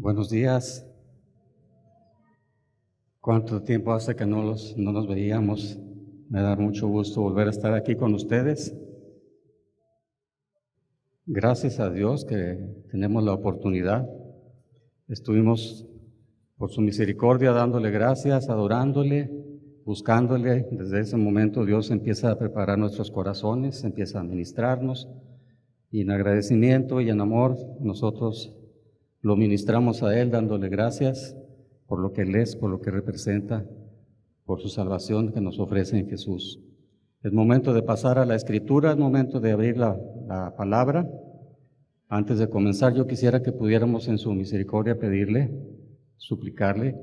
Buenos días. ¿Cuánto tiempo hace que no nos veíamos? Me da mucho gusto volver a estar aquí con ustedes. Gracias a Dios que tenemos la oportunidad. Estuvimos por su misericordia dándole gracias, adorándole, buscándole. Desde ese momento Dios empieza a preparar nuestros corazones, empieza a ministrarnos. Y en agradecimiento y en amor nosotros lo ministramos a Él dándole gracias por lo que Él es, por lo que representa, por su salvación que nos ofrece en Jesús. Es momento de pasar a la Escritura, es momento de abrir la palabra. Antes de comenzar, yo quisiera que pudiéramos en su misericordia pedirle, suplicarle,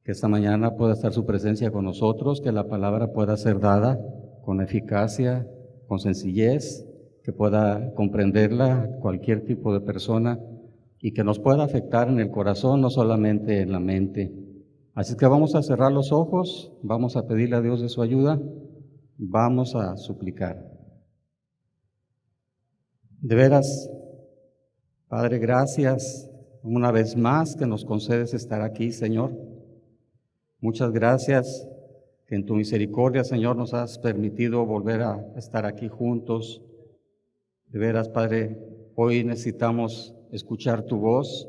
que esta mañana pueda estar su presencia con nosotros, que la palabra pueda ser dada con eficacia, con sencillez, que pueda comprenderla cualquier tipo de persona y que nos pueda afectar en el corazón, no solamente en la mente. Así que vamos a cerrar los ojos, vamos a pedirle a Dios de su ayuda, vamos a suplicar. De veras, Padre, gracias una vez más que nos concedes estar aquí, Señor. Muchas gracias que en tu misericordia, Señor, nos has permitido volver a estar aquí juntos. De veras, Padre, hoy necesitamos escuchar tu voz,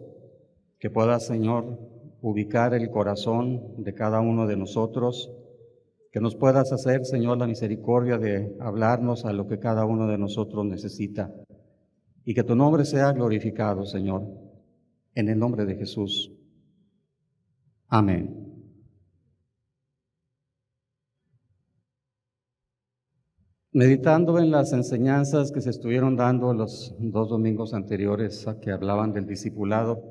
que puedas, Señor, ubicar el corazón de cada uno de nosotros, que nos puedas hacer, Señor, la misericordia de hablarnos a lo que cada uno de nosotros necesita, y que tu nombre sea glorificado, Señor, en el nombre de Jesús. Amén. Meditando en las enseñanzas que se estuvieron dando los 2 domingos anteriores que hablaban del discipulado,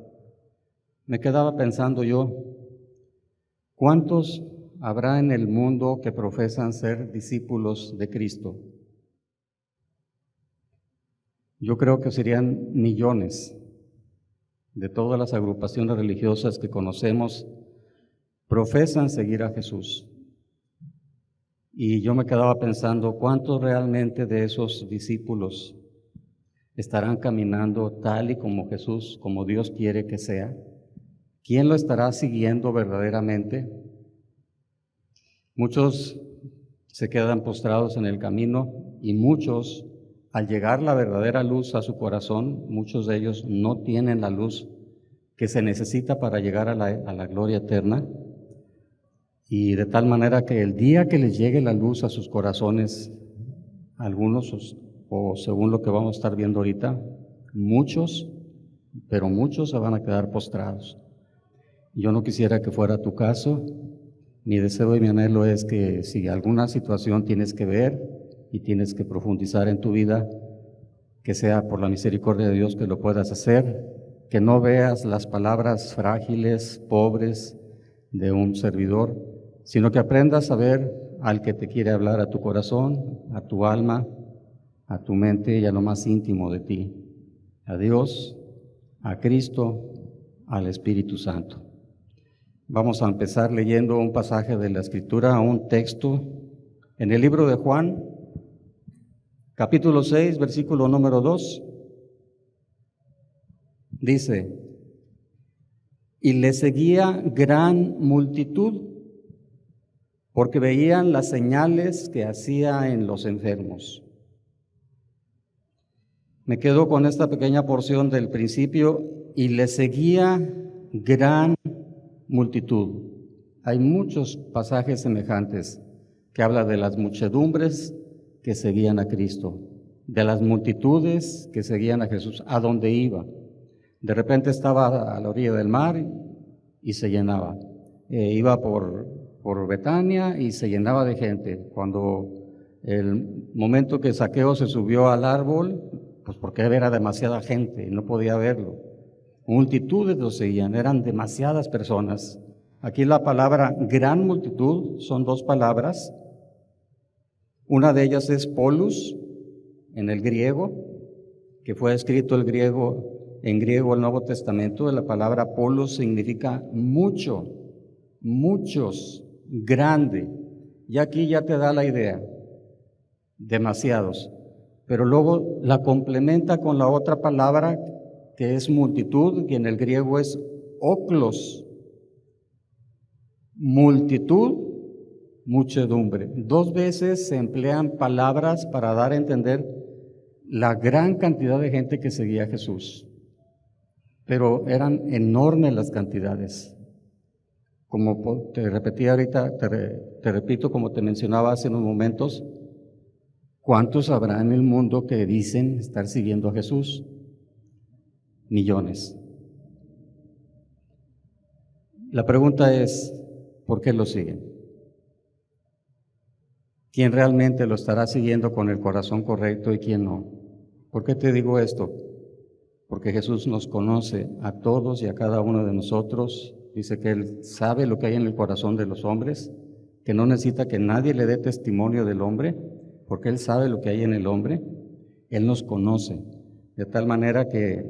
me quedaba pensando yo, ¿cuántos habrá en el mundo que profesan ser discípulos de Cristo? Yo creo que serían millones. De todas las agrupaciones religiosas que conocemos, profesan seguir a Jesús. Y yo me quedaba pensando, ¿cuántos realmente de esos discípulos estarán caminando tal y como Jesús, como Dios quiere que sea? ¿Quién lo estará siguiendo verdaderamente? Muchos se quedan postrados en el camino y muchos, al llegar la verdadera luz a su corazón, muchos de ellos no tienen la luz que se necesita para llegar a la gloria eterna. Y de tal manera que el día que les llegue la luz a sus corazones, algunos, o según lo que vamos a estar viendo ahorita, muchos, pero muchos se van a quedar postrados. Yo no quisiera que fuera tu caso. Mi deseo y mi anhelo es que si alguna situación tienes que ver y tienes que profundizar en tu vida, que sea por la misericordia de Dios que lo puedas hacer, que no veas las palabras frágiles, pobres de un servidor, sino que aprendas a ver al que te quiere hablar a tu corazón, a tu alma, a tu mente y a lo más íntimo de ti, a Dios, a Cristo, al Espíritu Santo. Vamos a empezar leyendo un pasaje de la Escritura, un texto en el libro de Juan, capítulo 6, versículo número 2. Dice: y le seguía gran multitud, porque veían las señales que hacía en los enfermos. Me quedo con esta pequeña porción del principio, y le seguía gran multitud. Hay muchos pasajes semejantes que hablan de las muchedumbres que seguían a Cristo, de las multitudes que seguían a Jesús, a donde iba. De repente estaba a la orilla del mar y se llenaba. Iba por Betania y se llenaba de gente. Cuando el momento que Zaqueo se subió al árbol, pues porque era demasiada gente y no podía verlo. Multitudes lo seguían, eran demasiadas personas. Aquí la palabra gran multitud son 2 palabras. Una de ellas es polus, en el griego, que fue escrito en griego el Nuevo Testamento. La palabra polus significa mucho, muchos, grande. Y aquí ya te da la idea, demasiados. Pero luego la complementa con la otra palabra que es multitud, que en el griego es oclos, multitud, muchedumbre. 2 veces se emplean palabras para dar a entender la gran cantidad de gente que seguía a Jesús, pero eran enormes las cantidades. Como te repetí ahorita, te repito, como te mencionaba hace unos momentos, ¿cuántos habrá en el mundo que dicen estar siguiendo a Jesús? Millones. La pregunta es, ¿por qué lo siguen? ¿Quién realmente lo estará siguiendo con el corazón correcto y quién no? ¿Por qué te digo esto? Porque Jesús nos conoce a todos y a cada uno de nosotros. Dice que Él sabe lo que hay en el corazón de los hombres, que no necesita que nadie le dé testimonio del hombre, porque Él sabe lo que hay en el hombre. Él nos conoce, de tal manera que,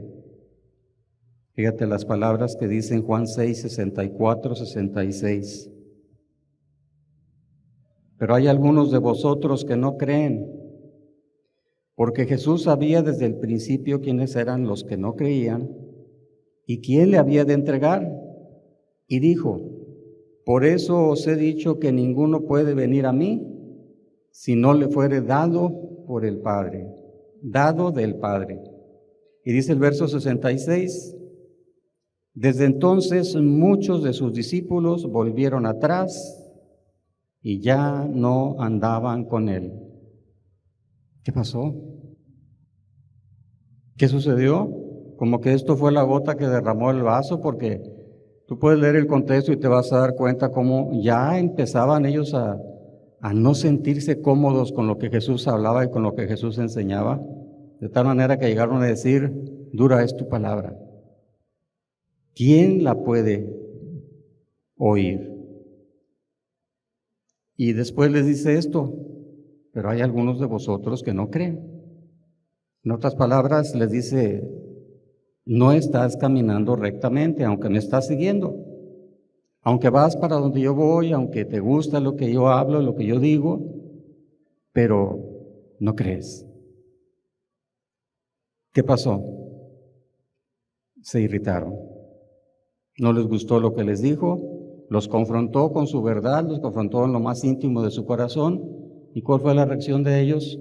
fíjate las palabras que dice en Juan 6, 64, 66. Pero hay algunos de vosotros que no creen, porque Jesús sabía desde el principio quiénes eran los que no creían y quién le había de entregar. Y dijo, por eso os he dicho que ninguno puede venir a mí si no le fuere dado por el Padre, dado del Padre. Y dice el verso 66, desde entonces muchos de sus discípulos volvieron atrás y ya no andaban con él. ¿Qué pasó? ¿Qué sucedió? Como que esto fue la gota que derramó el vaso, porque tú puedes leer el contexto y te vas a dar cuenta cómo ya empezaban ellos a no sentirse cómodos con lo que Jesús hablaba y con lo que Jesús enseñaba, de tal manera que llegaron a decir, dura es tu palabra. ¿Quién la puede oír? Y después les dice esto, pero hay algunos de vosotros que no creen. En otras palabras, les dice, no estás caminando rectamente, aunque me estás siguiendo. Aunque vas para donde yo voy, aunque te gusta lo que yo hablo, lo que yo digo, pero no crees. ¿Qué pasó? Se irritaron. No les gustó lo que les dijo, los confrontó con su verdad, los confrontó en lo más íntimo de su corazón. ¿Y cuál fue la reacción de ellos?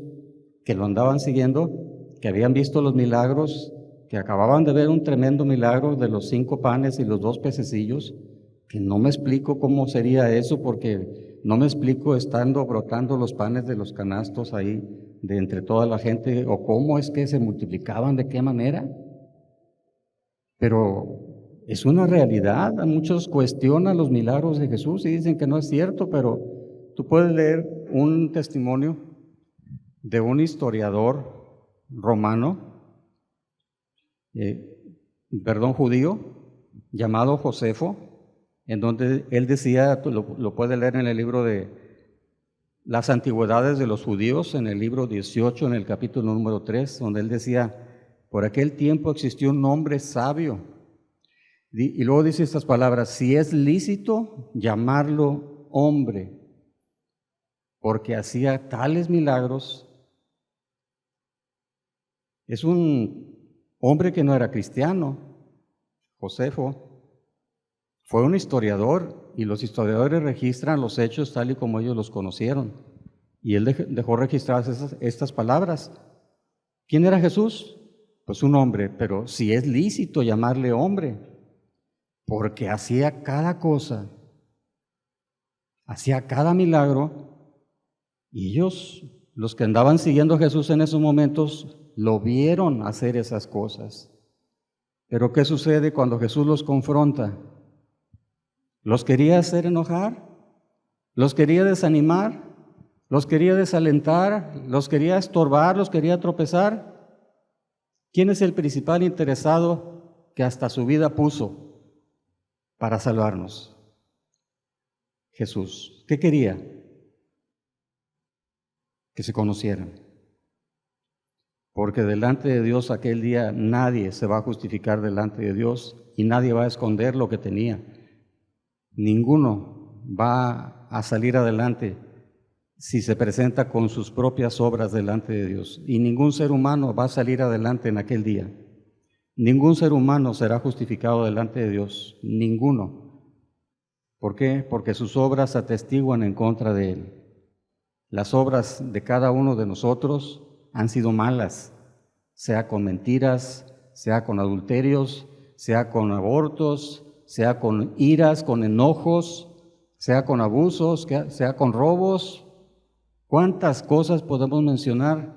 Que lo andaban siguiendo, que habían visto los milagros, que acababan de ver un tremendo milagro de los 5 panes y los 2 pececillos, que no me explico cómo sería eso, porque no me explico estando brotando los panes de los canastos ahí de entre toda la gente, o cómo es que se multiplicaban, de qué manera. Pero es una realidad. Muchos cuestionan los milagros de Jesús y dicen que no es cierto, pero tú puedes leer un testimonio de un historiador romano, judío, llamado Josefo, en donde él decía, lo puede leer en el libro de las antigüedades de los judíos, en el libro 18, en el capítulo número 3, donde él decía, por aquel tiempo existió un hombre sabio, y luego dice estas palabras, si es lícito llamarlo hombre, porque hacía tales milagros. Es un hombre que no era cristiano, Josefo. Fue un historiador y los historiadores registran los hechos tal y como ellos los conocieron. Y él dejó registradas estas palabras. ¿Quién era Jesús? Pues un hombre, pero si es lícito llamarle hombre, porque hacía cada cosa, hacía cada milagro, y ellos, los que andaban siguiendo a Jesús en esos momentos, lo vieron hacer esas cosas. Pero ¿qué sucede cuando Jesús los confronta? ¿Los quería hacer enojar? ¿Los quería desanimar? ¿Los quería desalentar? ¿Los quería estorbar? ¿Los quería tropezar? ¿Quién es el principal interesado que hasta su vida puso para salvarnos? Jesús. ¿Qué quería? Que se conocieran. Porque delante de Dios aquel día nadie se va a justificar delante de Dios y nadie va a esconder lo que tenía. Ninguno va a salir adelante si se presenta con sus propias obras delante de Dios. Y ningún ser humano va a salir adelante en aquel día. Ningún ser humano será justificado delante de Dios, ninguno. ¿Por qué? Porque sus obras atestiguan en contra de Él. Las obras de cada uno de nosotros han sido malas, sea con mentiras, sea con adulterios, sea con abortos, sea con iras, con enojos, sea con abusos, sea con robos. ¿Cuántas cosas podemos mencionar?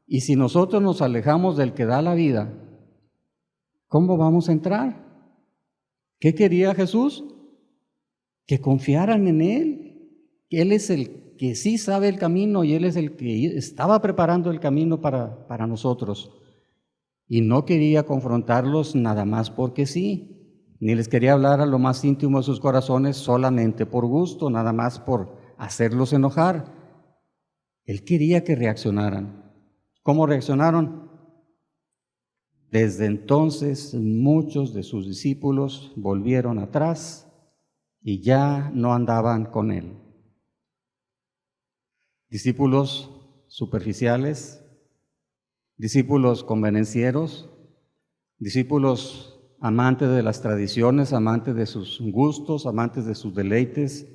Y si nosotros nos alejamos del que da la vida, ¿cómo vamos a entrar? ¿Qué quería Jesús? Que confiaran en Él, que Él es el que sí sabe el camino y Él es el que estaba preparando el camino para nosotros. Y no quería confrontarlos nada más porque sí, ni les quería hablar a lo más íntimo de sus corazones solamente por gusto, nada más por hacerlos enojar. Él quería que reaccionaran. ¿Cómo reaccionaron? Desde entonces muchos de sus discípulos volvieron atrás y ya no andaban con Él. Discípulos superficiales, discípulos convenencieros, discípulos amantes de las tradiciones, amantes de sus gustos, amantes de sus deleites,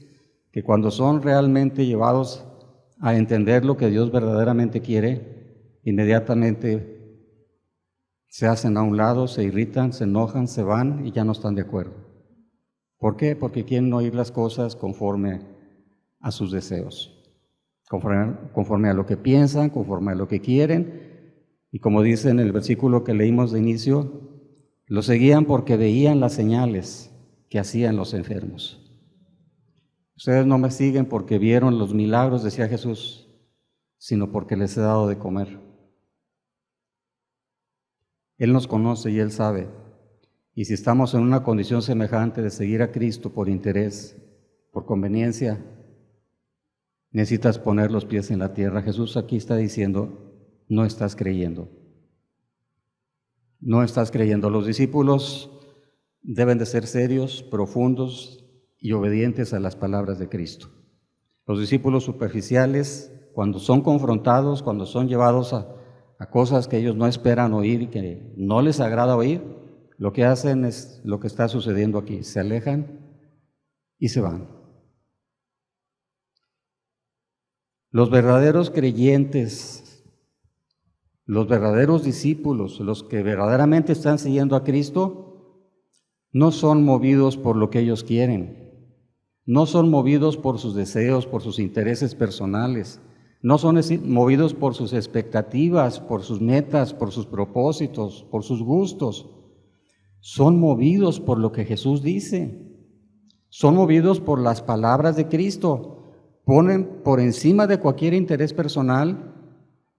que cuando son realmente llevados a entender lo que Dios verdaderamente quiere, inmediatamente se hacen a un lado, se irritan, se enojan, se van y ya no están de acuerdo. ¿Por qué? Porque quieren oír las cosas conforme a sus deseos, conforme a lo que piensan, conforme a lo que quieren. Y como dice en el versículo que leímos de inicio, lo seguían porque veían las señales que hacían los enfermos. Ustedes no me siguen porque vieron los milagros, decía Jesús, sino porque les he dado de comer. Él nos conoce y Él sabe. Y si estamos en una condición semejante de seguir a Cristo por interés, por conveniencia, necesitas poner los pies en la tierra. Jesús aquí está diciendo, no estás creyendo. No estás creyendo. Los discípulos deben de ser serios, profundos y obedientes a las palabras de Cristo. Los discípulos superficiales, cuando son confrontados, cuando son llevados a cosas que ellos no esperan oír y que no les agrada oír, lo que hacen es lo que está sucediendo aquí, se alejan y se van. Los verdaderos creyentes, los verdaderos discípulos, los que verdaderamente están siguiendo a Cristo, no son movidos por lo que ellos quieren, no son movidos por sus deseos, por sus intereses personales, no son movidos por sus expectativas, por sus metas, por sus propósitos, por sus gustos. Son movidos por lo que Jesús dice. Son movidos por las palabras de Cristo. Ponen por encima de cualquier interés personal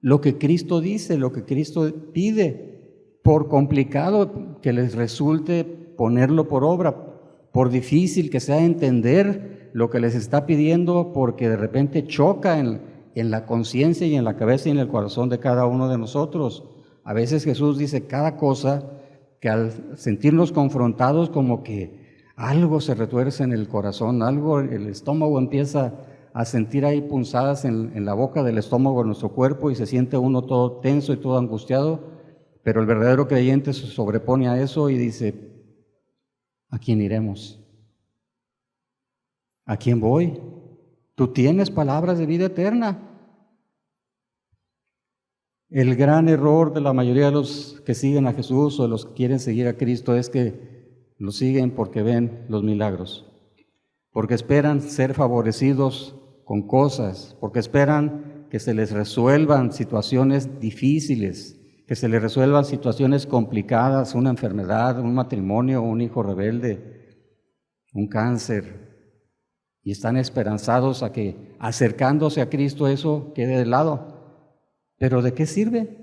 lo que Cristo dice, lo que Cristo pide. Por complicado que les resulte ponerlo por obra, por difícil que sea entender lo que les está pidiendo, porque de repente choca en la conciencia y en la cabeza y en el corazón de cada uno de nosotros. A veces Jesús dice cada cosa que al sentirnos confrontados como que algo se retuerce en el corazón, algo, el estómago empieza a sentir ahí punzadas en la boca del estómago de nuestro cuerpo y se siente uno todo tenso y todo angustiado, pero el verdadero creyente se sobrepone a eso y dice, ¿a quién iremos? ¿A quién voy? Tú tienes palabras de vida eterna. El gran error de la mayoría de los que siguen a Jesús o de los que quieren seguir a Cristo es que lo siguen porque ven los milagros, porque esperan ser favorecidos con cosas, porque esperan que se les resuelvan situaciones difíciles, que se les resuelvan situaciones complicadas, una enfermedad, un matrimonio, un hijo rebelde, un cáncer, y están esperanzados a que acercándose a Cristo eso quede de lado. ¿Pero de qué sirve?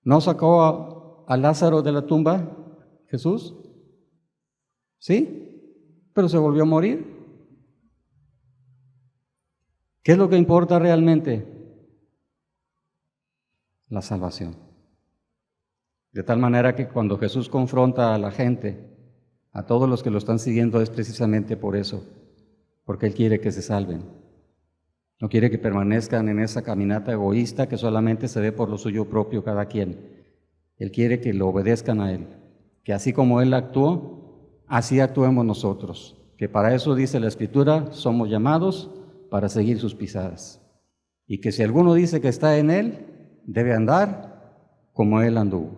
¿No sacó a Lázaro de la tumba Jesús? ¿Sí? Pero se volvió a morir. ¿Qué es lo que importa realmente? La salvación. De tal manera que cuando Jesús confronta a la gente, a todos los que lo están siguiendo, es precisamente por eso, porque Él quiere que se salven. No quiere que permanezcan en esa caminata egoísta que solamente se ve por lo suyo propio cada quien. Él quiere que lo obedezcan a Él, que así como Él actuó, así actuemos nosotros, que para eso dice la Escritura, somos llamados para seguir sus pisadas, y que si alguno dice que está en Él, debe andar como Él anduvo.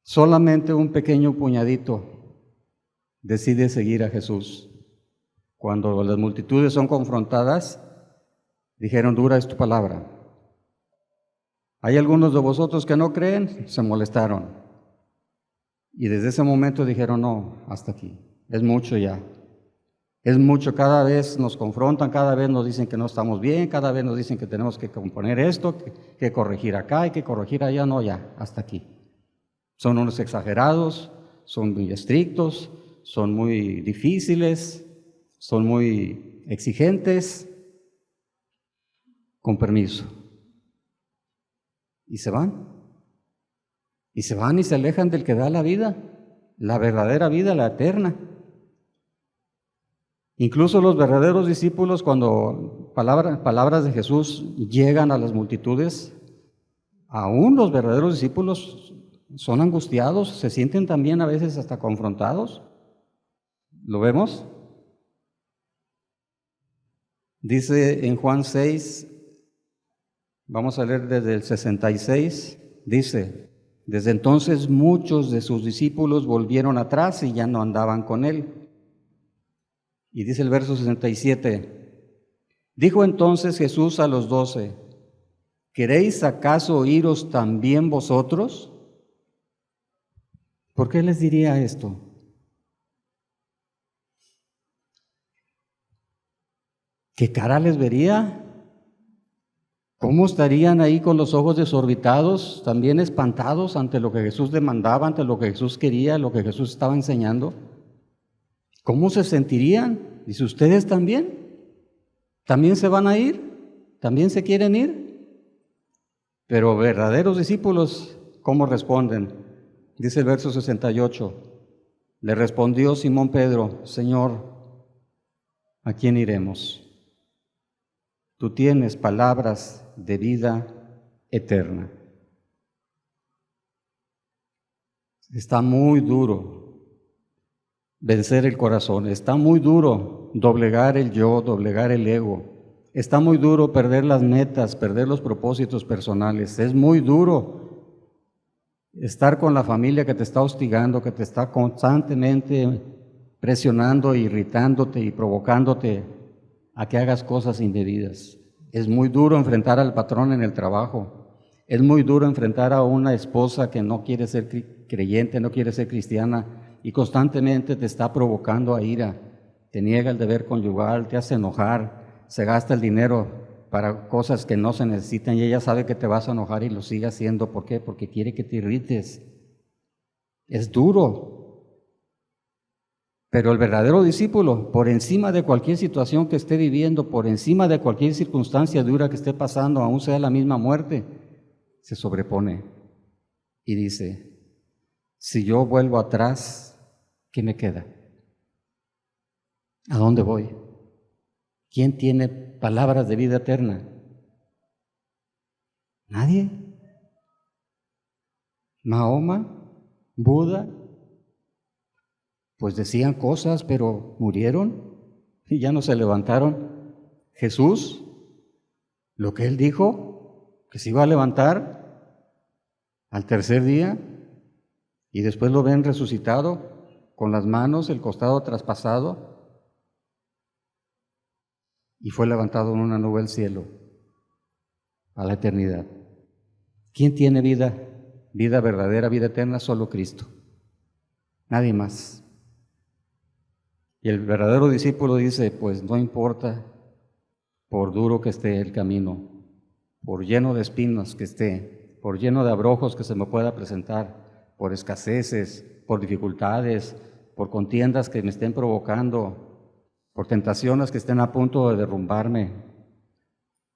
Solamente un pequeño puñadito decide seguir a Jesús. Cuando las multitudes son confrontadas, dijeron, dura es tu palabra. Hay algunos de vosotros que no creen, se molestaron. Y desde ese momento dijeron, no, hasta aquí, es mucho ya. Es mucho, cada vez nos confrontan, cada vez nos dicen que no estamos bien, cada vez nos dicen que tenemos que componer esto, que corregir acá, hay que corregir allá, no, ya, hasta aquí. Son unos exagerados, son muy estrictos, son muy difíciles, son muy exigentes, con permiso. Y se van. Y se van y se alejan del que da la vida, la verdadera vida, la eterna. Incluso los verdaderos discípulos, cuando palabras de Jesús llegan a las multitudes, aún los verdaderos discípulos son angustiados, se sienten también a veces hasta confrontados. ¿Lo vemos? Dice en Juan 6, vamos a leer desde el 66, dice, desde entonces muchos de sus discípulos volvieron atrás y ya no andaban con él. Y dice el verso 67, dijo entonces Jesús a los 12, ¿queréis acaso iros también vosotros? ¿Por qué les diría esto? ¿Qué cara les vería? ¿Cómo estarían ahí con los ojos desorbitados, también espantados ante lo que Jesús demandaba, ante lo que Jesús quería, lo que Jesús estaba enseñando? ¿Cómo se sentirían? Dice, ¿ustedes también? ¿También se van a ir? ¿También se quieren ir? Pero verdaderos discípulos, ¿cómo responden? Dice el verso 68, le respondió Simón Pedro, Señor, ¿a quién iremos? Tú tienes palabras de vida eterna. Está muy duro vencer el corazón, está muy duro doblegar el yo, doblegar el ego, está muy duro perder las metas, perder los propósitos personales, es muy duro estar con la familia que te está hostigando, que te está constantemente presionando, irritándote y provocándote a que hagas cosas indebidas. Es muy duro enfrentar al patrón en el trabajo. Es muy duro enfrentar a una esposa que no quiere ser creyente, no quiere ser cristiana y constantemente te está provocando a ira. Te niega el deber conyugal, te hace enojar, se gasta el dinero para cosas que no se necesitan y ella sabe que te vas a enojar y lo sigue haciendo. ¿Por qué? Porque quiere que te irrites. Es duro. Pero el verdadero discípulo, por encima de cualquier situación que esté viviendo, por encima de cualquier circunstancia dura que esté pasando, aún sea la misma muerte, se sobrepone y dice, si yo vuelvo atrás, ¿qué me queda? ¿A dónde voy? ¿Quién tiene palabras de vida eterna? ¿Nadie? ¿Mahoma? ¿Buda? Pues decían cosas, pero murieron y ya no se levantaron. Jesús, lo que Él dijo, que se iba a levantar al tercer día, y después lo ven resucitado, con las manos, el costado traspasado, y fue levantado en una nube al cielo, a la eternidad. ¿Quién tiene vida? Vida verdadera, vida eterna, solo Cristo. Nadie más. Y el verdadero discípulo dice, pues no importa, por duro que esté el camino, por lleno de espinos que esté, por lleno de abrojos que se me pueda presentar, por escaseces, por dificultades, por contiendas que me estén provocando, por tentaciones que estén a punto de derrumbarme,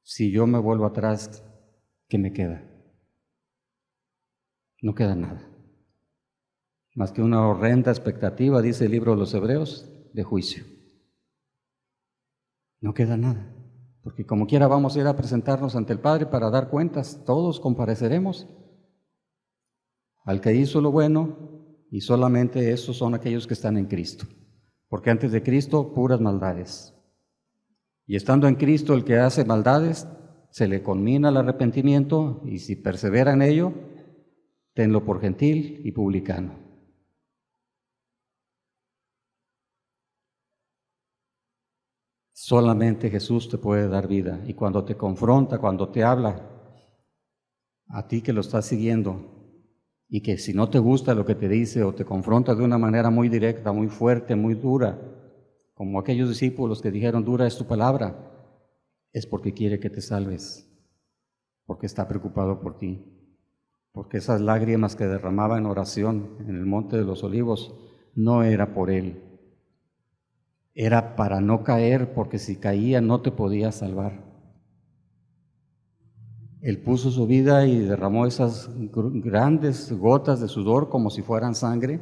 si yo me vuelvo atrás, ¿qué me queda? No queda nada, más que una horrenda expectativa, dice el libro de los Hebreos, de juicio. No queda nada, porque como quiera vamos a ir a presentarnos ante el Padre para dar cuentas, todos compareceremos. Al que hizo lo bueno, y solamente esos son aquellos que están en Cristo, porque antes de Cristo, puras maldades. Y estando en Cristo, el que hace maldades, se le conmina el arrepentimiento, y si persevera en ello, tenlo por gentil y publicano. Solamente Jesús te puede dar vida, y cuando te confronta, cuando te habla, a ti que lo estás siguiendo, y que si no te gusta lo que te dice o te confronta de una manera muy directa, muy fuerte, muy dura, como aquellos discípulos que dijeron, dura es tu palabra, es porque quiere que te salves, porque está preocupado por ti, porque esas lágrimas que derramaba en oración en el Monte de los Olivos no era por él, era para no caer, porque si caía no te podía salvar. Él puso su vida y derramó esas grandes gotas de sudor como si fueran sangre,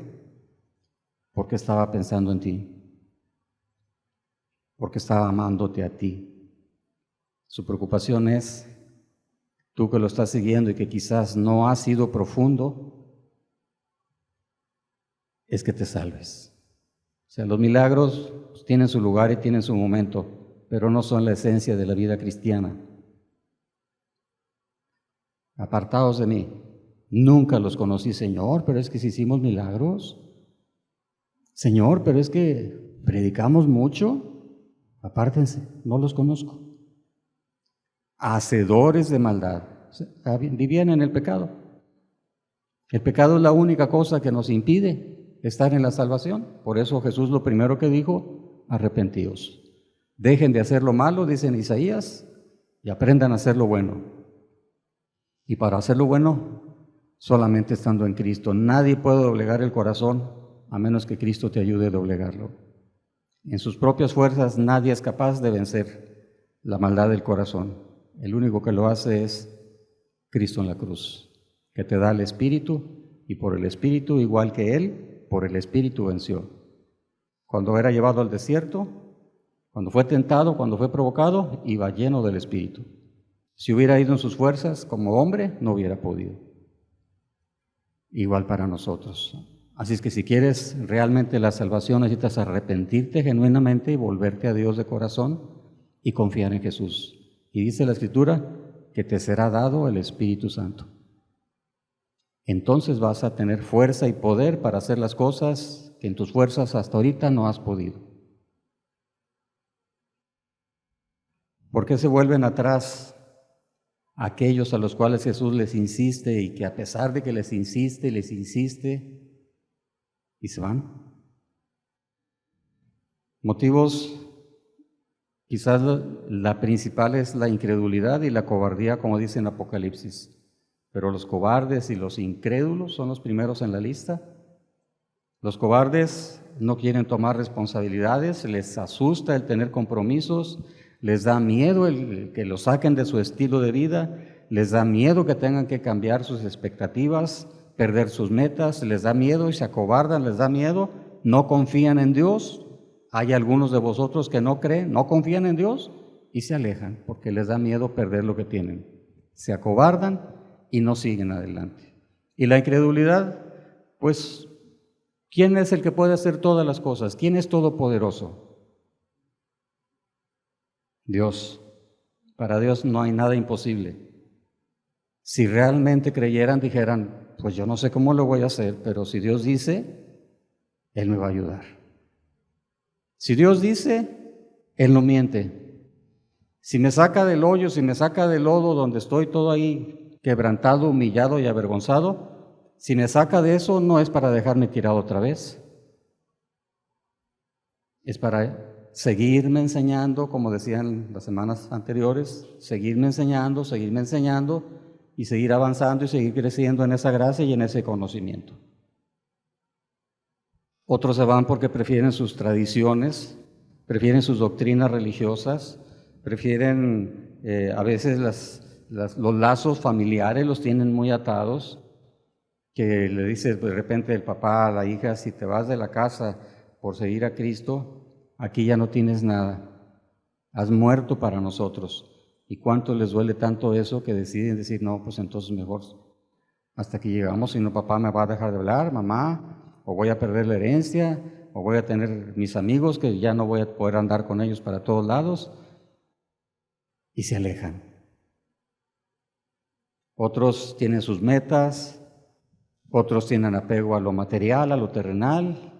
porque estaba pensando en ti, porque estaba amándote a ti. Su preocupación es, tú que lo estás siguiendo y que quizás no has sido profundo, es que te salves. O sea, los milagros pues, tienen su lugar y tienen su momento, pero no son la esencia de la vida cristiana. Apartados de mí, nunca los conocí, Señor, pero es que si hicimos milagros, Señor, pero es que predicamos mucho, apártense, no los conozco. Hacedores de maldad, vivían en el pecado. El pecado es la única cosa que nos impide estar en la salvación. Por eso Jesús lo primero que dijo, arrepentíos. Dejen de hacer lo malo, dice en Isaías, y aprendan a hacer lo bueno. Y para hacer lo bueno, solamente estando en Cristo. Nadie puede doblegar el corazón a menos que Cristo te ayude a doblegarlo. En sus propias fuerzas nadie es capaz de vencer la maldad del corazón. El único que lo hace es Cristo en la cruz, que te da el Espíritu, y por el Espíritu, igual que Él, por el Espíritu venció. Cuando era llevado al desierto, cuando fue tentado, cuando fue provocado, iba lleno del Espíritu. Si hubiera ido en sus fuerzas como hombre, no hubiera podido. Igual para nosotros. Así es que si quieres realmente la salvación, necesitas arrepentirte genuinamente y volverte a Dios de corazón y confiar en Jesús. Y dice la Escritura que te será dado el Espíritu Santo. Entonces vas a tener fuerza y poder para hacer las cosas que en tus fuerzas hasta ahorita no has podido. ¿Por qué se vuelven atrás aquellos a los cuales Jesús les insiste y que a pesar de que les insiste y se van? Motivos, quizás la principal es la incredulidad y la cobardía, como dice en Apocalipsis, pero los cobardes y los incrédulos son los primeros en la lista. Los cobardes no quieren tomar responsabilidades, les asusta el tener compromisos, les da miedo el que lo saquen de su estilo de vida, les da miedo que tengan que cambiar sus expectativas, perder sus metas, les da miedo y se acobardan, les da miedo, no confían en Dios. Hay algunos de vosotros que no creen, no confían en Dios y se alejan porque les da miedo perder lo que tienen. Se acobardan y no siguen adelante. Y la incredulidad, pues, ¿quién es el que puede hacer todas las cosas? ¿Quién es todopoderoso? Dios. Para Dios no hay nada imposible. Si realmente creyeran, dijeran, pues yo no sé cómo lo voy a hacer, pero si Dios dice, Él me va a ayudar. Si Dios dice, Él no miente. Si me saca del hoyo, si me saca del lodo donde estoy todo ahí quebrantado, humillado y avergonzado, si me saca de eso, no es para dejarme tirado otra vez. Es para seguirme enseñando, como decían las semanas anteriores, seguirme enseñando y seguir avanzando y seguir creciendo en esa gracia y en ese conocimiento. Otros se van porque prefieren sus tradiciones, prefieren sus doctrinas religiosas, prefieren a veces los lazos familiares los tienen muy atados, que le dice de repente el papá a la hija, si te vas de la casa por seguir a Cristo, aquí ya no tienes nada. Has muerto para nosotros. ¿Y cuánto les duele tanto eso que deciden decir, no, pues entonces mejor hasta que llegamos, si no, papá me va a dejar de hablar, mamá, o voy a perder la herencia, o voy a tener mis amigos que ya no voy a poder andar con ellos para todos lados, y se alejan. Otros tienen sus metas, otros tienen apego a lo material, a lo terrenal,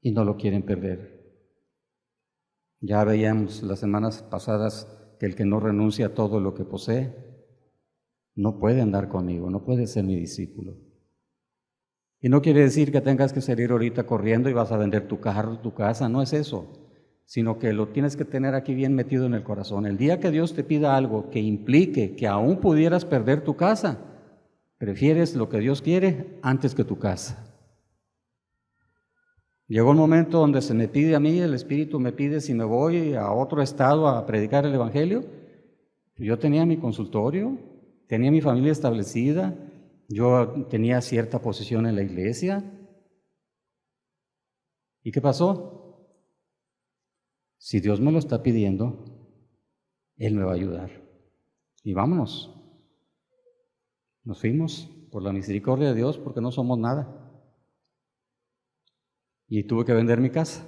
y no lo quieren perder. Ya veíamos las semanas pasadas que el que no renuncia a todo lo que posee, no puede andar conmigo, no puede ser mi discípulo. Y no quiere decir que tengas que salir ahorita corriendo y vas a vender tu carro, tu casa, no es eso, sino que lo tienes que tener aquí bien metido en el corazón. El día que Dios te pida algo que implique que aún pudieras perder tu casa, prefieres lo que Dios quiere antes que tu casa. Llegó un momento donde se me pide a mí, el Espíritu me pide si me voy a otro estado a predicar el Evangelio. Yo tenía mi consultorio, tenía mi familia establecida, yo tenía cierta posición en la iglesia. ¿Y qué pasó? Si Dios me lo está pidiendo, Él me va a ayudar. Y vámonos. Nos fuimos por la misericordia de Dios porque no somos nada. Y tuve que vender mi casa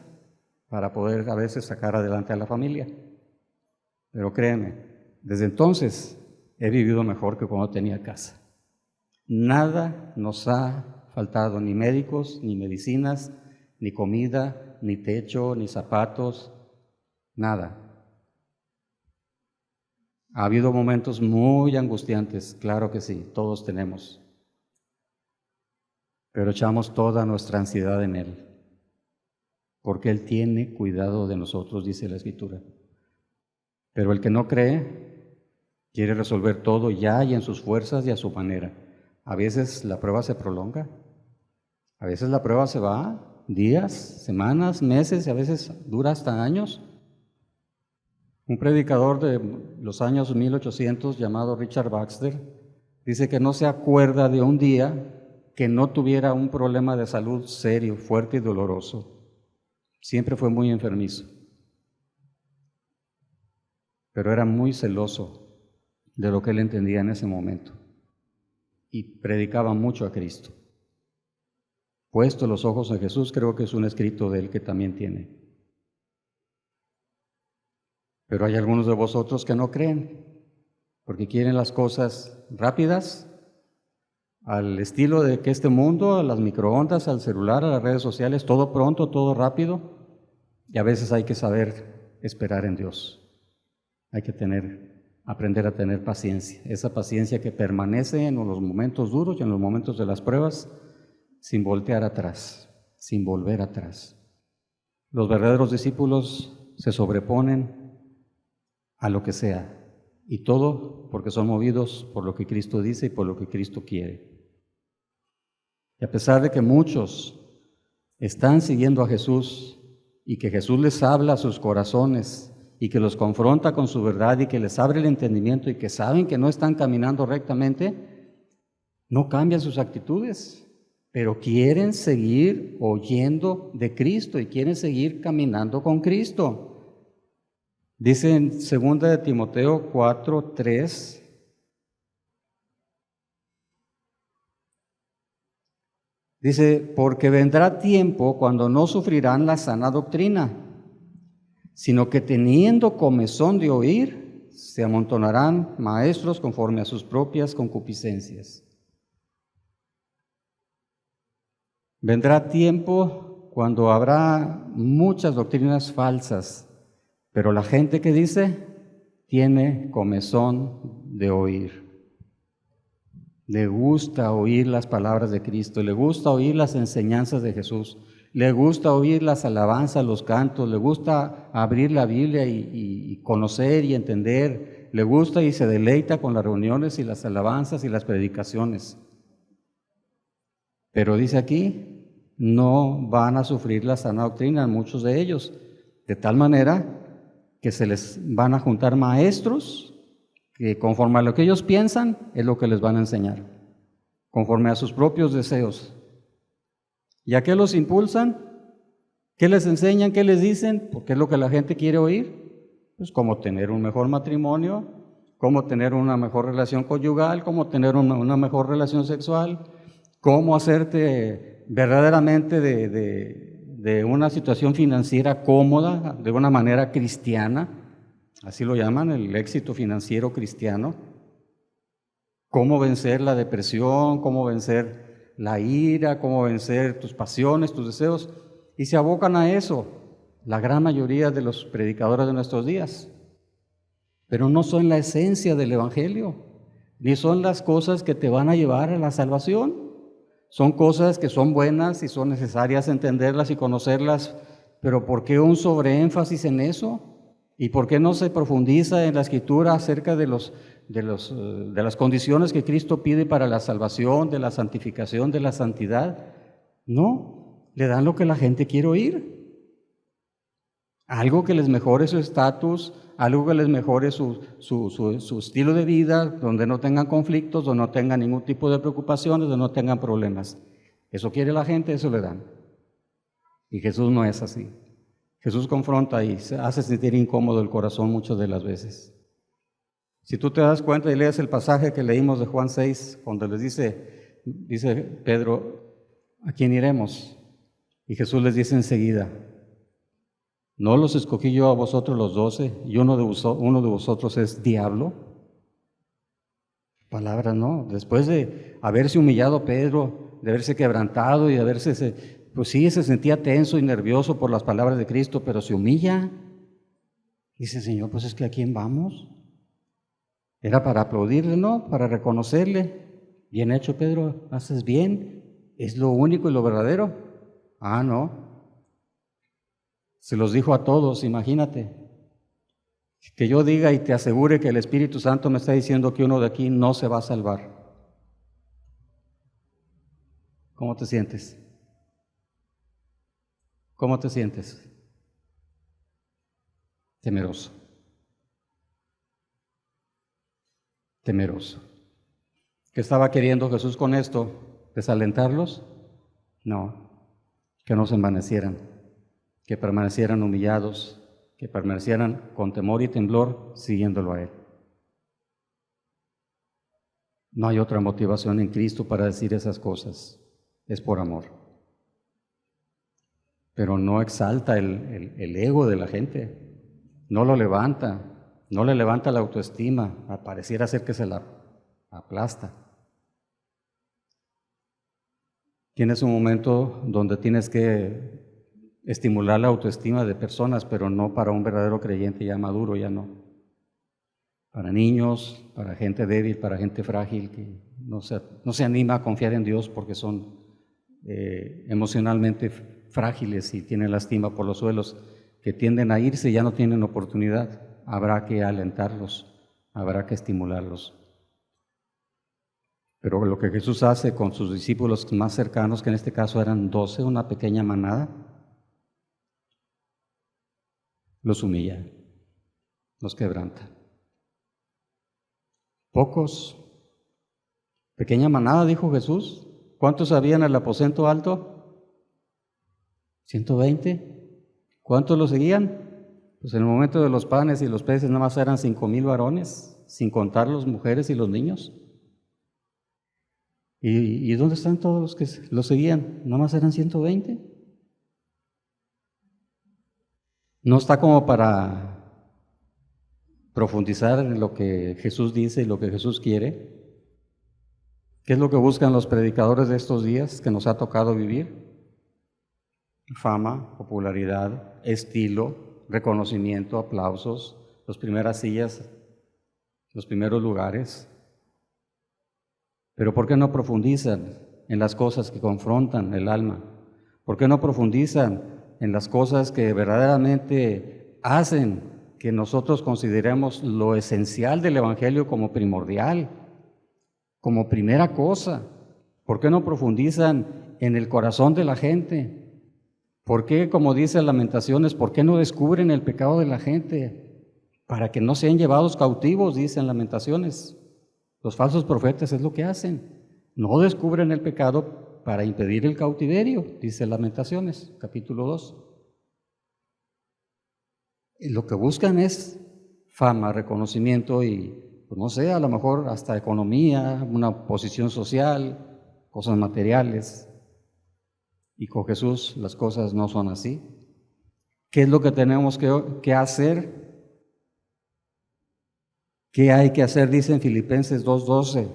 para poder a veces sacar adelante a la familia. Pero créanme, desde entonces he vivido mejor que cuando tenía casa. Nada nos ha faltado, ni médicos, ni medicinas, ni comida, ni techo, ni zapatos, nada. Ha habido momentos muy angustiantes, claro que sí, todos tenemos. Pero echamos toda nuestra ansiedad en Él, porque Él tiene cuidado de nosotros, dice la Escritura. Pero el que no cree, quiere resolver todo ya y en sus fuerzas y a su manera. A veces la prueba se prolonga, a veces la prueba se va días, semanas, meses y a veces dura hasta años. Un predicador de los años 1800 llamado Richard Baxter dice que no se acuerda de un día que no tuviera un problema de salud serio, fuerte y doloroso. Siempre fue muy enfermizo, pero era muy celoso de lo que él entendía en ese momento y predicaba mucho a Cristo. Puesto los ojos en Jesús, creo que es un escrito de él que también tiene. Pero hay algunos de vosotros que no creen, porque quieren las cosas rápidas, al estilo de que este mundo, a las microondas, al celular, a las redes sociales, todo pronto, todo rápido, y a veces hay que saber esperar en Dios. Hay que aprender a tener paciencia, esa paciencia que permanece en los momentos duros y en los momentos de las pruebas, sin voltear atrás, sin volver atrás. Los verdaderos discípulos se sobreponen a lo que sea, y todo porque son movidos por lo que Cristo dice y por lo que Cristo quiere. Y a pesar de que muchos están siguiendo a Jesús y que Jesús les habla a sus corazones y que los confronta con su verdad y que les abre el entendimiento y que saben que no están caminando rectamente, no cambian sus actitudes, pero quieren seguir oyendo de Cristo y quieren seguir caminando con Cristo. Dice en 2 de Timoteo 4:3, dice, porque vendrá tiempo cuando no sufrirán la sana doctrina, sino que teniendo comezón de oír, se amontonarán maestros conforme a sus propias concupiscencias. Vendrá tiempo cuando habrá muchas doctrinas falsas, pero la gente que dice, tiene comezón de oír. Le gusta oír las palabras de Cristo, le gusta oír las enseñanzas de Jesús, le gusta oír las alabanzas, los cantos, le gusta abrir la Biblia y conocer y entender, le gusta y se deleita con las reuniones y las alabanzas y las predicaciones. Pero dice aquí, no van a sufrir la sana doctrina, muchos de ellos, de tal manera que se les van a juntar maestros que conforme a lo que ellos piensan es lo que les van a enseñar, conforme a sus propios deseos. ¿Y a qué los impulsan? ¿Qué les enseñan? ¿Qué les dicen? Porque es lo que la gente quiere oír. Pues cómo tener un mejor matrimonio, cómo tener una mejor relación conyugal, cómo tener una mejor relación sexual, cómo hacerte verdaderamente de una situación financiera cómoda, de una manera cristiana, así lo llaman, el éxito financiero cristiano, cómo vencer la depresión, cómo vencer la ira, cómo vencer tus pasiones, tus deseos, y se abocan a eso la gran mayoría de los predicadores de nuestros días. Pero no son la esencia del Evangelio, ni son las cosas que te van a llevar a la salvación. Son cosas que son buenas y son necesarias entenderlas y conocerlas, pero ¿por qué un sobreénfasis en eso? ¿Y por qué no se profundiza en la Escritura acerca de las condiciones que Cristo pide para la salvación, de la santificación, de la santidad? No, le dan lo que la gente quiere oír. Algo que les mejore su estatus, algo que les mejore su estilo de vida, donde no tengan conflictos, donde no tengan ningún tipo de preocupaciones, donde no tengan problemas. Eso quiere la gente, eso le dan. Y Jesús no es así. Jesús confronta y hace sentir incómodo el corazón muchas de las veces. Si tú te das cuenta y lees el pasaje que leímos de Juan 6, donde les dice Pedro, ¿a quién iremos? Y Jesús les dice enseguida, ¿no los escogí yo a vosotros los 12 y uno de vosotros es diablo? Palabras, ¿no? Después de haberse humillado Pedro, de haberse quebrantado y de haberse, pues sí, se sentía tenso y nervioso por las palabras de Cristo, pero se humilla. Dice, Señor, pues es que ¿a quién vamos? Era para aplaudirle, ¿no? Para reconocerle. Bien hecho, Pedro, haces bien, es lo único y lo verdadero. Ah, no. Se los dijo a todos, imagínate. Que yo diga y te asegure que el Espíritu Santo me está diciendo que uno de aquí no se va a salvar. ¿Cómo te sientes? ¿Cómo te sientes? Temeroso. Temeroso. ¿Qué estaba queriendo Jesús con esto? ¿Desalentarlos? No, que no se envanecieran, que permanecieran humillados, que permanecieran con temor y temblor siguiéndolo a Él. No hay otra motivación en Cristo para decir esas cosas, es por amor. Pero no exalta el ego de la gente, no lo levanta, no le levanta la autoestima, pareciera ser que se la aplasta. Tienes un momento donde tienes que estimular la autoestima de personas, pero no para un verdadero creyente ya maduro, ya no. Para niños, para gente débil, para gente frágil que no se anima a confiar en Dios porque son emocionalmente frágiles y tienen lastima por los suelos, que tienden a irse y ya no tienen oportunidad. Habrá que alentarlos, habrá que estimularlos. Pero lo que Jesús hace con sus discípulos más cercanos, que en este caso eran 12, una pequeña manada, los humilla, los quebranta. Pocos, pequeña manada, dijo Jesús. ¿Cuántos habían en el aposento alto? 120. ¿Cuántos lo seguían? Pues en el momento de los panes y los peces nada más eran 5,000 varones, sin contar las mujeres y los niños. ¿Y dónde están todos los que lo seguían? Nada más eran 120. No está como para profundizar en lo que Jesús dice y lo que Jesús quiere. ¿Qué es lo que buscan los predicadores de estos días que nos ha tocado vivir? Fama, popularidad, estilo, reconocimiento, aplausos, las primeras sillas, los primeros lugares. Pero ¿por qué no profundizan en las cosas que confrontan el alma? ¿Por qué no profundizan en las cosas que verdaderamente hacen que nosotros consideremos lo esencial del Evangelio como primordial, como primera cosa? ¿Por qué no profundizan en el corazón de la gente? ¿Por qué, como dice Lamentaciones, por qué no descubren el pecado de la gente? Para que no sean llevados cautivos, dicen Lamentaciones. Los falsos profetas es lo que hacen. No descubren el pecado para impedir el cautiverio, dice Lamentaciones, capítulo 2. Y lo que buscan es fama, reconocimiento y, pues no sé, a lo mejor hasta economía, una posición social, cosas materiales. Y con Jesús las cosas no son así. ¿Qué es lo que tenemos que hacer? ¿Qué hay que hacer? Dice en Filipenses 2:12.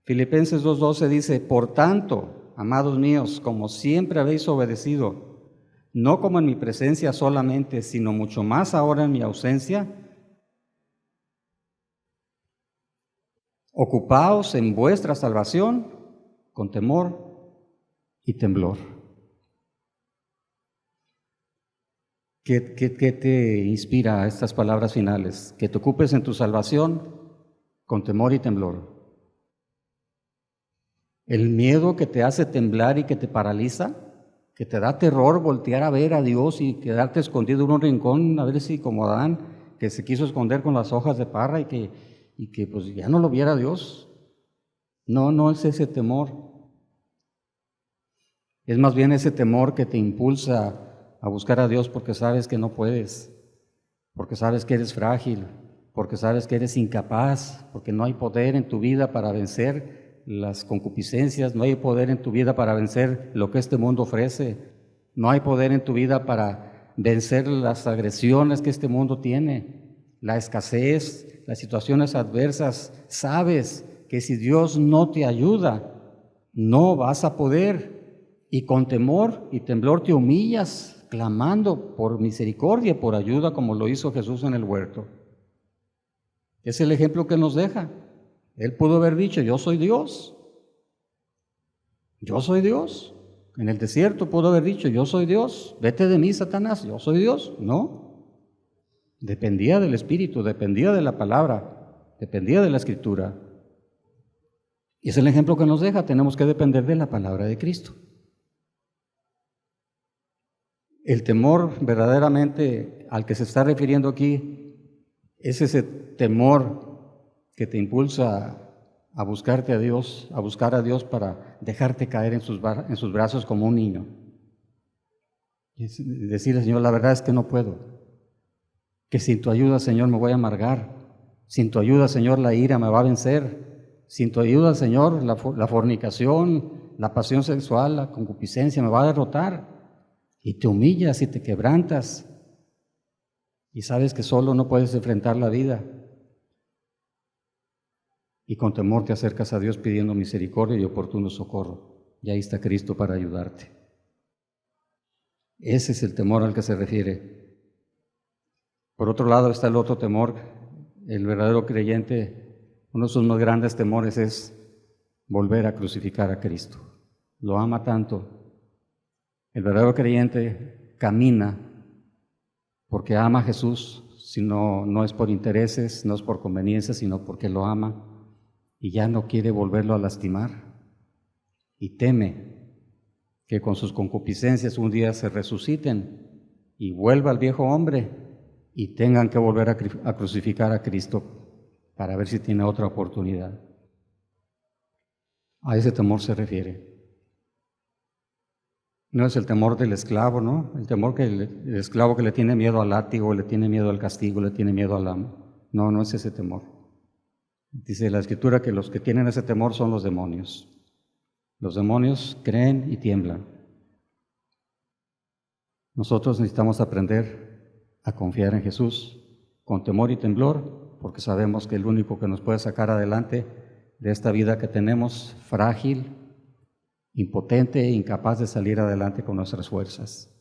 Filipenses 2:12 dice: por tanto, amados míos, como siempre habéis obedecido, no como en mi presencia solamente, sino mucho más ahora en mi ausencia, ocupaos en vuestra salvación con temor y temblor. ¿Qué te inspira estas palabras finales? Que te ocupes en tu salvación con temor y temblor. El miedo que te hace temblar y que te paraliza, que te da terror voltear a ver a Dios y quedarte escondido en un rincón, a ver si como Adán, que se quiso esconder con las hojas de parra y que pues ya no lo viera Dios. No es ese temor. Es más bien ese temor que te impulsa a buscar a Dios porque sabes que no puedes, porque sabes que eres frágil, porque sabes que eres incapaz, porque no hay poder en tu vida para vencer las concupiscencias, no hay poder en tu vida para vencer lo que este mundo ofrece, no hay poder en tu vida para vencer las agresiones que este mundo tiene, la escasez, las situaciones adversas. Sabes que si Dios no te ayuda, no vas a poder. Y con temor y temblor te humillas, clamando por misericordia, por ayuda, como lo hizo Jesús en el huerto. Es el ejemplo que nos deja. Él pudo haber dicho: yo soy Dios. Yo soy Dios. En el desierto pudo haber dicho: yo soy Dios. Vete de mí, Satanás, yo soy Dios. No. Dependía del Espíritu, dependía de la palabra, dependía de la Escritura. Y es el ejemplo que nos deja. Tenemos que depender de la palabra de Cristo. El temor verdaderamente al que se está refiriendo aquí es ese temor que te impulsa a buscarte a Dios, a buscar a Dios para dejarte caer en sus brazos como un niño. Y decirle: Señor, la verdad es que no puedo, que sin tu ayuda, Señor, me voy a amargar, sin tu ayuda, Señor, la ira me va a vencer, sin tu ayuda, Señor, la fornicación, la pasión sexual, la concupiscencia me va a derrotar. Y te humillas y te quebrantas y sabes que solo no puedes enfrentar la vida. Y con temor te acercas a Dios pidiendo misericordia y oportuno socorro. Y ahí está Cristo para ayudarte. Ese es el temor al que se refiere. Por otro lado está el otro temor. El verdadero creyente, uno de sus más grandes temores es volver a crucificar a Cristo. Lo ama tanto. El verdadero creyente camina porque ama a Jesús, no es por intereses, no es por conveniencia, sino porque lo ama y ya no quiere volverlo a lastimar. Y teme que con sus concupiscencias un día se resuciten y vuelva al viejo hombre y tengan que volver a crucificar a Cristo para ver si tiene otra oportunidad. A ese temor se refiere. No es el temor del esclavo, ¿no? El temor que el esclavo que le tiene miedo al látigo, le tiene miedo al castigo, le tiene miedo al amo. No es ese temor. Dice la Escritura que los que tienen ese temor son los demonios. Los demonios creen y tiemblan. Nosotros necesitamos aprender a confiar en Jesús con temor y temblor, porque sabemos que el único que nos puede sacar adelante de esta vida que tenemos, frágil, impotente e incapaz de salir adelante con nuestras fuerzas,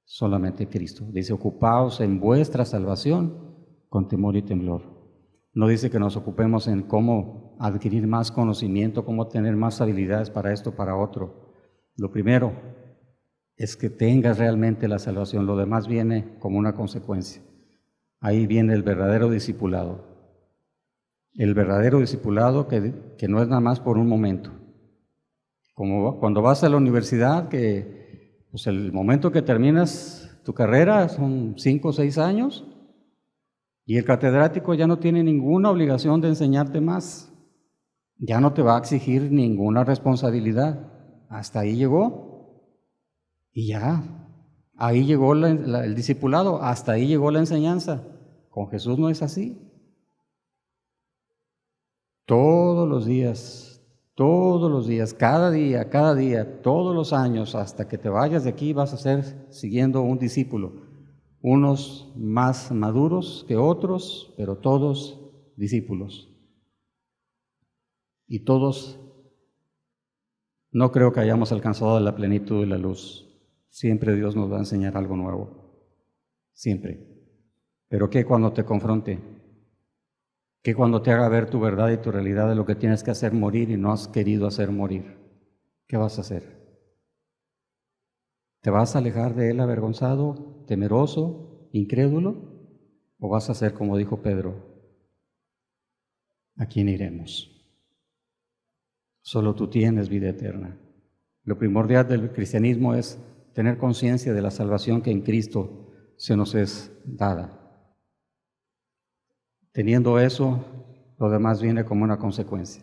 solamente Cristo. Dice: ocupaos en vuestra salvación con temor y temblor. No dice que nos ocupemos en cómo adquirir más conocimiento, cómo tener más habilidades para esto, para otro. Lo primero es que tengas realmente la salvación, lo demás viene como una consecuencia. Ahí viene el verdadero discipulado. El verdadero discipulado que no es nada más por un momento. Como cuando vas a la universidad, que pues el momento que terminas tu carrera son 5 o 6 años y el catedrático ya no tiene ninguna obligación de enseñarte más, ya no te va a exigir ninguna responsabilidad, hasta ahí llegó y ya, Ahí llegó el discipulado, hasta ahí llegó la enseñanza. Con Jesús no es así. Todos los días, cada día, todos los años, hasta que te vayas de aquí vas a ser siguiendo un discípulo. Unos más maduros que otros, pero todos discípulos. Y todos, no creo que hayamos alcanzado la plenitud de la luz. Siempre Dios nos va a enseñar algo nuevo. Siempre. Pero ¿qué cuando te confronte? ¿Qué cuando te haga ver tu verdad y tu realidad de lo que tienes que hacer morir y no has querido hacer morir? ¿Qué vas a hacer? ¿Te vas a alejar de Él avergonzado, temeroso, incrédulo? ¿O vas a hacer como dijo Pedro? ¿A quién iremos? Solo tú tienes vida eterna. Lo primordial del cristianismo es tener conciencia de la salvación que en Cristo se nos es dada. Teniendo eso, lo demás viene como una consecuencia.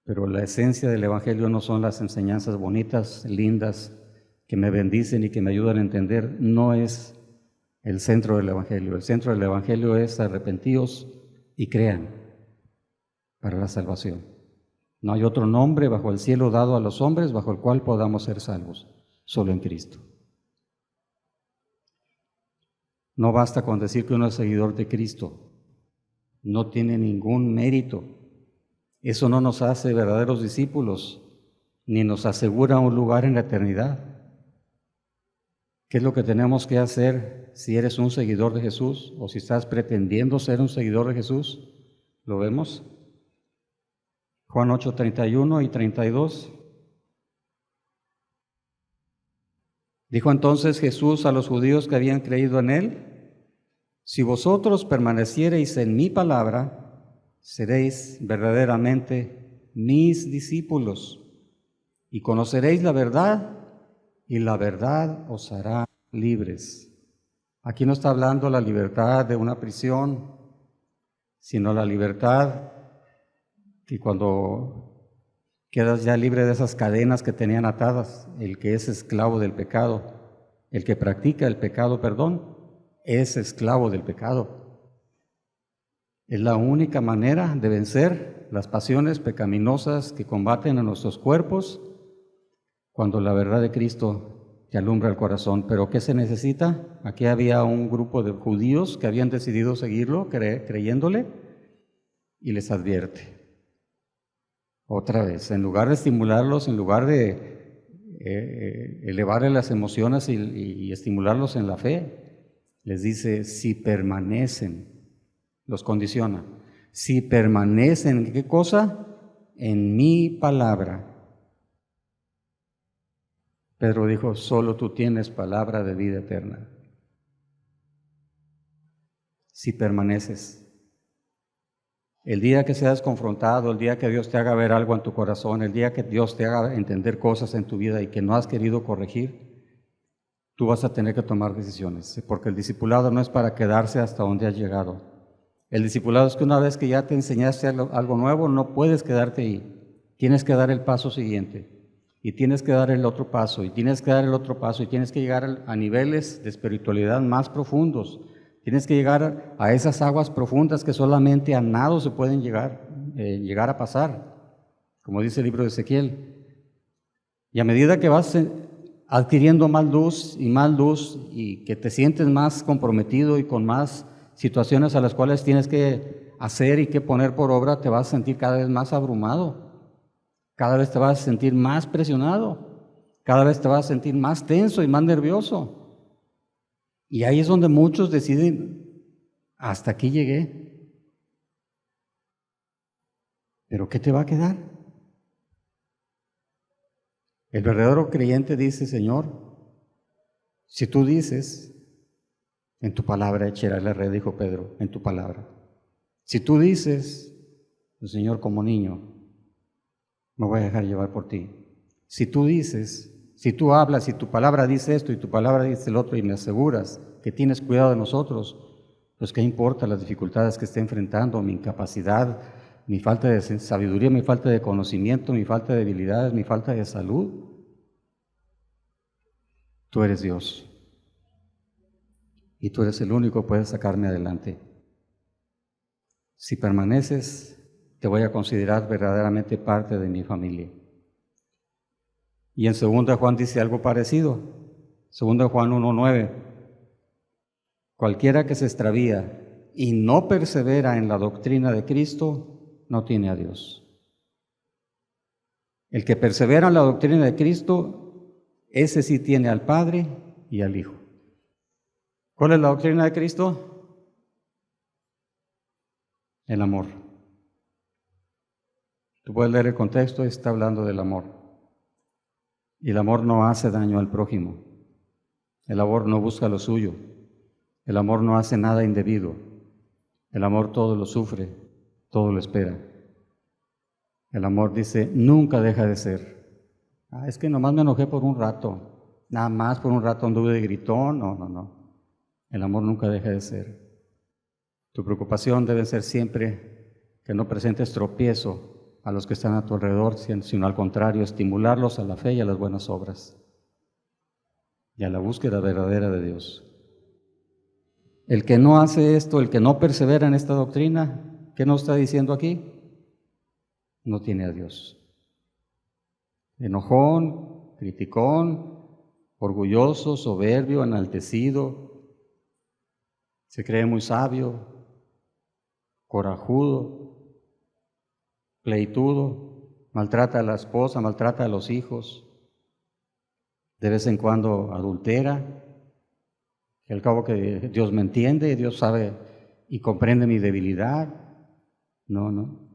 Pero la esencia del Evangelio no son las enseñanzas bonitas, lindas, que me bendicen y que me ayudan a entender. No es el centro del Evangelio. El centro del Evangelio es arrepentíos y crean para la salvación. No hay otro nombre bajo el cielo dado a los hombres bajo el cual podamos ser salvos, solo en Cristo. No basta con decir que uno es seguidor de Cristo. No tiene ningún mérito. Eso no nos hace verdaderos discípulos, ni nos asegura un lugar en la eternidad. ¿Qué es lo que tenemos que hacer si eres un seguidor de Jesús o si estás pretendiendo ser un seguidor de Jesús? ¿Lo vemos? Juan 8, 31 y 32. Dijo entonces Jesús a los judíos que habían creído en Él: si vosotros permaneciereis en mi palabra, seréis verdaderamente mis discípulos y conoceréis la verdad, y la verdad os hará libres. Aquí no está hablando la libertad de una prisión, sino la libertad que cuando quedas ya libre de esas cadenas que tenían atadas, el que es esclavo del pecado, el que practica el pecado, es esclavo del pecado. Es la única manera de vencer las pasiones pecaminosas que combaten a nuestros cuerpos cuando la verdad de Cristo te alumbra el corazón. ¿Pero qué se necesita? Aquí había un grupo de judíos que habían decidido seguirlo, creyéndole, y les advierte. Otra vez, en lugar de estimularlos, en lugar de elevarles las emociones y estimularlos en la fe, les dice, si permanecen, los condiciona, si permanecen, ¿qué cosa? En mi palabra. Pedro dijo, solo tú tienes palabra de vida eterna. Si permaneces. El día que seas confrontado, el día que Dios te haga ver algo en tu corazón, el día que Dios te haga entender cosas en tu vida y que no has querido corregir, tú vas a tener que tomar decisiones, porque el discipulado no es para quedarse hasta donde has llegado. El discipulado es que una vez que ya te enseñaste algo nuevo, no puedes quedarte ahí. Tienes que dar el paso siguiente, y tienes que dar el otro paso, y tienes que dar el otro paso, y tienes que llegar a niveles de espiritualidad más profundos. Tienes que llegar a esas aguas profundas que solamente a nado se pueden llegar a pasar, como dice el libro de Ezequiel. Y a medida que vas adquiriendo más luz y que te sientes más comprometido y con más situaciones a las cuales tienes que hacer y que poner por obra, te vas a sentir cada vez más abrumado, cada vez te vas a sentir más presionado, cada vez te vas a sentir más tenso y más nervioso. Y ahí es donde muchos deciden, hasta aquí llegué. ¿Pero qué te va a quedar? El verdadero creyente dice, Señor, si tú dices, en tu palabra echaré la red, dijo Pedro, en tu palabra. Si tú dices, Señor, como niño, me voy a dejar llevar por ti. Si tú dices, si tú hablas, si tu palabra dice esto y tu palabra dice el otro y me aseguras que tienes cuidado de nosotros, pues qué importa las dificultades que esté enfrentando, mi incapacidad, mi falta de sabiduría, mi falta de conocimiento, mi falta de habilidades, mi falta de salud. Tú eres Dios. Y tú eres el único que puede sacarme adelante. Si permaneces, te voy a considerar verdaderamente parte de mi familia. Y en 2 Juan dice algo parecido. 2 Juan 1:9. Cualquiera que se extravía y no persevera en la doctrina de Cristo, no tiene a Dios. El que persevera en la doctrina de Cristo, ese sí tiene al Padre y al Hijo. ¿Cuál es la doctrina de Cristo? El amor. Tú puedes leer el contexto, está hablando del amor. Y el amor no hace daño al prójimo. El amor no busca lo suyo. El amor no hace nada indebido. El amor todo lo sufre, todo lo espera. El amor dice, nunca deja de ser. Es que nomás me enojé por un rato. Nada más por un rato anduve de gritón. No. El amor nunca deja de ser. Tu preocupación debe ser siempre que no presentes tropiezo a los que están a tu alrededor, sino al contrario, estimularlos a la fe y a las buenas obras y a la búsqueda verdadera de Dios. El que no hace esto, el que no persevera en esta doctrina, ¿qué nos está diciendo aquí? No tiene a Dios. Enojón, criticón, orgulloso, soberbio, enaltecido, se cree muy sabio, corajudo, pleitudo, maltrata a la esposa, maltrata a los hijos, de vez en cuando adultera, que al cabo que Dios me entiende, Dios sabe y comprende mi debilidad. No.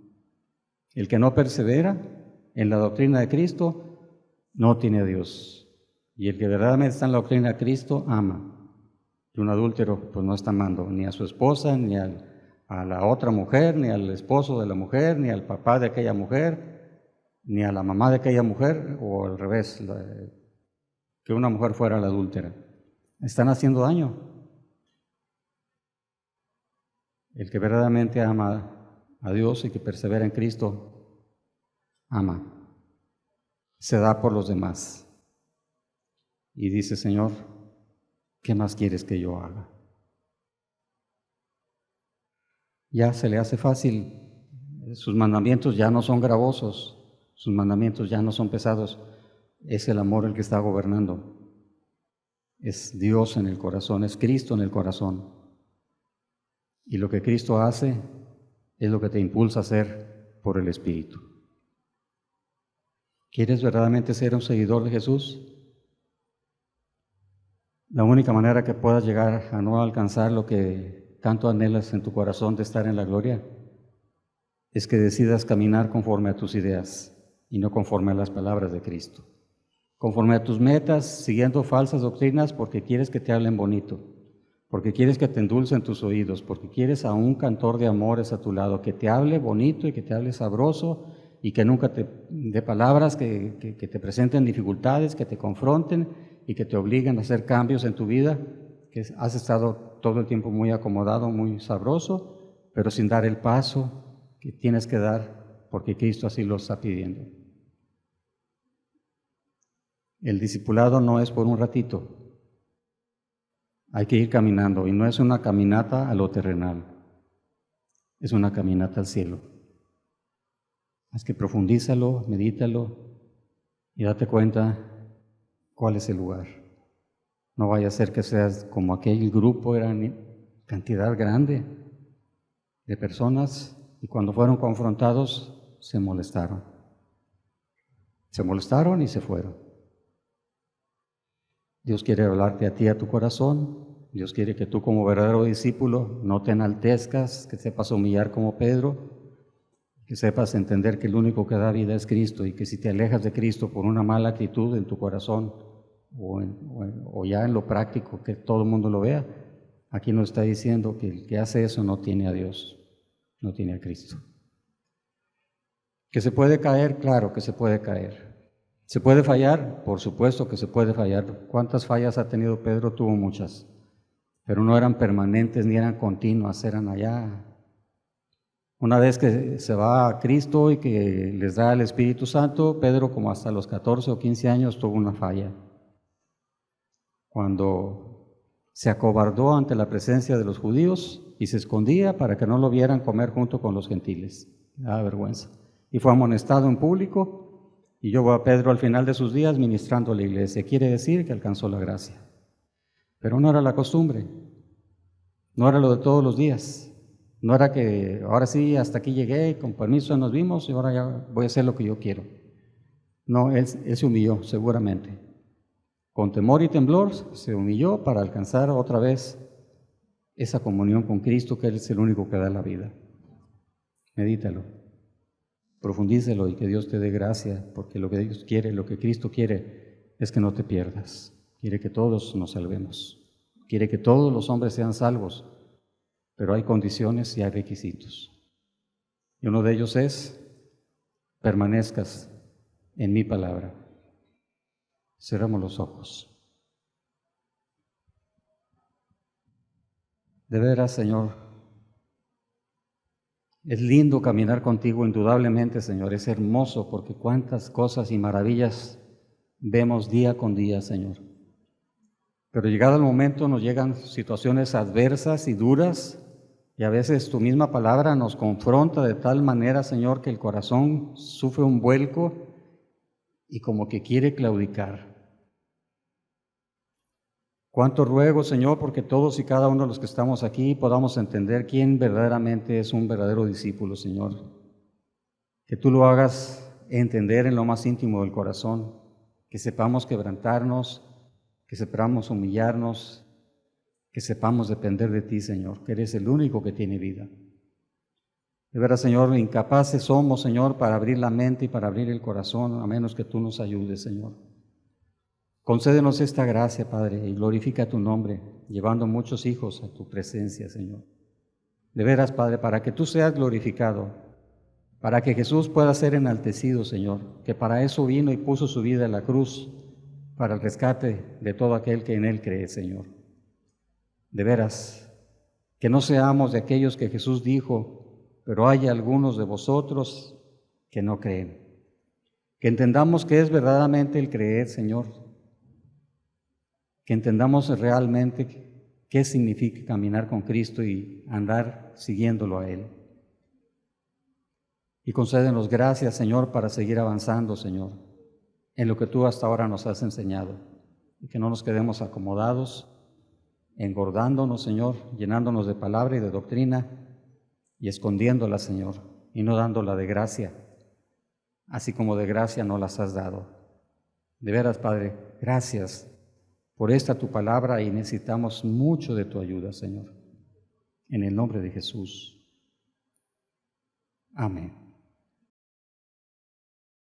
El que no persevera en la doctrina de Cristo no tiene a Dios. Y el que verdaderamente está en la doctrina de Cristo ama. Y un adúltero pues no está amando ni a su esposa, ni a la otra mujer, ni al esposo de la mujer, ni al papá de aquella mujer, ni a la mamá de aquella mujer, o al revés, que una mujer fuera la adúltera. Están haciendo daño. El que verdaderamente ama a Dios y que persevera en Cristo, ama, se da por los demás. Y dice, Señor, ¿qué más quieres que yo haga? Ya se le hace fácil, sus mandamientos ya no son gravosos, sus mandamientos ya no son pesados, es el amor el que está gobernando. Es Dios en el corazón, es Cristo en el corazón. Y lo que Cristo hace es lo que te impulsa a hacer por el Espíritu. ¿Quieres verdaderamente ser un seguidor de Jesús? La única manera que puedas llegar a no alcanzar lo que tanto anhelas en tu corazón de estar en la gloria es que decidas caminar conforme a tus ideas y no conforme a las palabras de Cristo. Conforme a tus metas, siguiendo falsas doctrinas porque quieres que te hablen bonito, porque quieres que te endulcen tus oídos, porque quieres a un cantor de amores a tu lado, que te hable bonito y que te hable sabroso y que nunca te dé palabras que te presenten dificultades, que te confronten y que te obliguen a hacer cambios en tu vida, que has estado todo el tiempo muy acomodado, muy sabroso, pero sin dar el paso que tienes que dar porque Cristo así lo está pidiendo. El discipulado no es por un ratito. Hay que ir caminando y no es una caminata a lo terrenal, es una caminata al cielo. Así que profundízalo, medítalo y date cuenta cuál es el lugar. No vaya a ser que seas como aquel grupo, era cantidad grande de personas y cuando fueron confrontados se molestaron. Se molestaron y se fueron. Dios quiere hablarte a ti, a tu corazón. Dios quiere que tú como verdadero discípulo no te enaltezcas, que sepas humillar como Pedro, que sepas entender que el único que da vida es Cristo y que si te alejas de Cristo por una mala actitud en tu corazón o ya en lo práctico, que todo el mundo lo vea, aquí nos está diciendo que el que hace eso no tiene a Dios, no tiene a Cristo. ¿Que se puede caer? Claro que se puede caer. ¿Se puede fallar? Por supuesto que se puede fallar. ¿Cuántas fallas ha tenido Pedro? Tuvo muchas, pero no eran permanentes ni eran continuas, eran allá. Una vez que se va a Cristo y que les da el Espíritu Santo, Pedro como hasta los 14 o 15 años tuvo una falla. cuando se acobardó ante la presencia de los judíos y se escondía para que no lo vieran comer junto con los gentiles. Le daba vergüenza. Y fue amonestado en público, y yo veo a Pedro al final de sus días ministrando a la iglesia. Quiere decir que alcanzó la gracia. Pero no era la costumbre, no era lo de todos los días. No era que ahora sí, hasta aquí llegué, con permiso nos vimos y ahora ya voy a hacer lo que yo quiero. No, él se humilló seguramente. Con temor y temblor se humilló para alcanzar otra vez esa comunión con Cristo, que Él es el único que da la vida. Medítalo, profundícelo y que Dios te dé gracia, porque lo que Dios quiere, lo que Cristo quiere es que no te pierdas. Quiere que todos nos salvemos. Quiere que todos los hombres sean salvos, pero hay condiciones y hay requisitos. Y uno de ellos es: permanezcas en mi palabra. Cerramos los ojos. De veras, Señor, es lindo caminar contigo, indudablemente, Señor. Es hermoso porque cuántas cosas y maravillas vemos día con día, Señor. Pero llegado el momento nos llegan situaciones adversas y duras, y a veces tu misma palabra nos confronta de tal manera, Señor, que el corazón sufre un vuelco y como que quiere claudicar. Cuánto ruego, Señor, porque todos y cada uno de los que estamos aquí podamos entender quién verdaderamente es un verdadero discípulo, Señor. Que tú lo hagas entender en lo más íntimo del corazón, que sepamos quebrantarnos, que sepamos humillarnos, que sepamos depender de ti, Señor, que eres el único que tiene vida. De veras, Señor, incapaces somos, Señor, para abrir la mente y para abrir el corazón, a menos que tú nos ayudes, Señor. Concédenos esta gracia, Padre, y glorifica tu nombre, llevando muchos hijos a tu presencia, Señor. De veras, Padre, para que tú seas glorificado, para que Jesús pueda ser enaltecido, Señor, que para eso vino y puso su vida en la cruz, para el rescate de todo aquel que en Él cree, Señor. De veras, que no seamos de aquellos que Jesús dijo, pero hay algunos de vosotros que no creen. Que entendamos qué es verdaderamente el creer, Señor. Que entendamos realmente qué significa caminar con Cristo y andar siguiéndolo a Él. Y concédenos gracias, Señor, para seguir avanzando, Señor, en lo que tú hasta ahora nos has enseñado. Y que no nos quedemos acomodados, engordándonos, Señor, llenándonos de palabra y de doctrina y escondiéndola, Señor, y no dándola de gracia, así como de gracia no las has dado. De veras, Padre, gracias por esta tu palabra y necesitamos mucho de tu ayuda, Señor. En el nombre de Jesús. Amén.